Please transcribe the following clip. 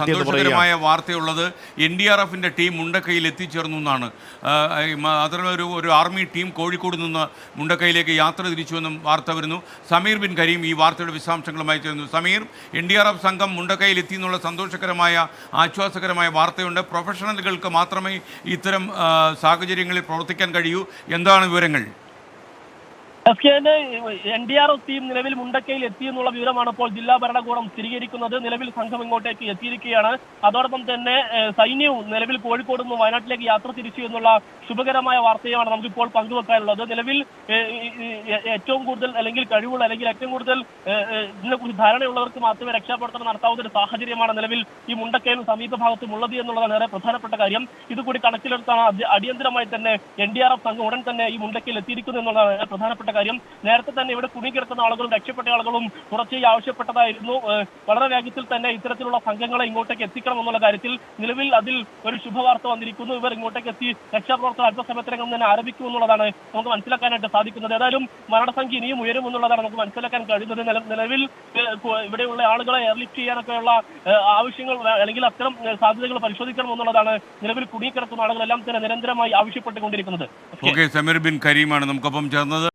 സന്തോഷകരമായ വാർത്തയുള്ളത് NDRFിൻ്റെ ടീം മുണ്ടക്കയിൽ എത്തിച്ചേർന്നു എന്നാണ്. ഒരു ആർമി ടീം കോഴിക്കോട് നിന്ന് മുണ്ടക്കയിലേക്ക് യാത്ര തിരിച്ചുവെന്നും വാർത്ത വരുന്നു. സമീർ ബിൻ കരീം ഈ വാർത്തയുടെ വിശദാംശങ്ങളുമായി ചേരുന്നു. സമീർ, NDRF സംഘം മുണ്ടക്കയിൽ എത്തി എന്നുള്ള സന്തോഷകരമായ ആശ്വാസകരമായ വാർത്തയുണ്ട്. പ്രൊഫഷണലുകൾക്ക് മാത്രമേ ഇത്തരം സാഹചര്യങ്ങളിൽ പ്രവർത്തിക്കാൻ കഴിയൂ. എന്താണ് വിവരങ്ങൾ? NDRF ടീം നിലവിൽ മുണ്ടക്കയിൽ എത്തിയെന്നുള്ള വിവരമാണ് ഇപ്പോൾ ജില്ലാ ഭരണകൂടം സ്ഥിരീകരിക്കുന്നത്. നിലവിൽ സംഘം ഇങ്ങോട്ടേക്ക് എത്തിയിരിക്കുകയാണ്. അതോടൊപ്പം തന്നെ സൈന്യവും നിലവിൽ കോഴിക്കോട് നിന്ന് വയനാട്ടിലേക്ക് യാത്ര തിരിച്ചു എന്നുള്ള ശുഭകരമായ വാർത്തയാണ് നമുക്കിപ്പോൾ പങ്കുവെക്കാനുള്ളത്. നിലവിൽ ഏറ്റവും കൂടുതൽ അല്ലെങ്കിൽ കഴിവുള്ള അല്ലെങ്കിൽ ഏറ്റവും കൂടുതൽ ഇതിനെക്കുറിച്ച് ധാരണയുള്ളവർക്ക് മാത്രമേ രക്ഷാപ്രവർത്തനം നടത്താവുന്ന ഒരു സാഹചര്യമാണ് നിലവിൽ ഈ മുണ്ടക്കയിലും സമീപ ഭാഗത്തും ഉള്ളത് എന്നുള്ളതാണ് ഏറെ പ്രധാനപ്പെട്ട കാര്യം. ഇതുകൂടി കണക്കിലെടുത്താണ് അടിയന്തരമായി തന്നെ NDRF സംഘം ഉടൻ തന്നെ ഈ മുണ്ടക്കയിൽ എത്തിയിരിക്കുന്നു എന്നുള്ളതാണ് ഏറെ പ്രധാനപ്പെട്ട കാര്യം. നേരത്തെ തന്നെ ഇവിടെ കുടുങ്ങിക്കിടക്കുന്ന ആളുകളും രക്ഷപ്പെട്ട ആളുകളും തുടർച്ചയായി ആവശ്യപ്പെട്ടതായിരുന്നു. വളരെ വേഗത്തിൽ തന്നെ ഇത്തരത്തിലുള്ള സംഘങ്ങളെ ഇങ്ങോട്ടേക്ക് എത്തിക്കണം എന്നുള്ള കാര്യത്തിൽ നിലവിൽ അതിൽ ഒരു ശുഭവാർത്ത വന്നിരിക്കുന്നു. ഇവർ ഇങ്ങോട്ടേക്ക് എത്തി രക്ഷാപ്രവർത്തനം അല്പസമയത്തിനകം തന്നെ ആരംഭിക്കുമെന്നുള്ളതാണ് നമുക്ക് മനസ്സിലാക്കാനായിട്ട് സാധിക്കുന്നത്. ഏതായാലും മരണസംഖ്യ ഇനിയും ഉയരുമെന്നുള്ളതാണ് നമുക്ക് മനസ്സിലാക്കാൻ കഴിയുന്നത്. നിലവിൽ ഇവിടെയുള്ള ആളുകളെ എയർലിഫ്റ്റ് ചെയ്യാനൊക്കെയുള്ള ആവശ്യങ്ങൾ അല്ലെങ്കിൽ അത്തരം സാധ്യതകൾ പരിശോധിക്കണം എന്നുള്ളതാണ് നിലവിൽ കുടുങ്ങിക്കിടക്കുന്ന ആളുകളെല്ലാം തന്നെ നിരന്തരമായി ആവശ്യപ്പെട്ടുകൊണ്ടിരിക്കുന്നത്. സമീർ ബിൻ കരീമാണ് നമുക്കൊപ്പം ചേർന്നത്.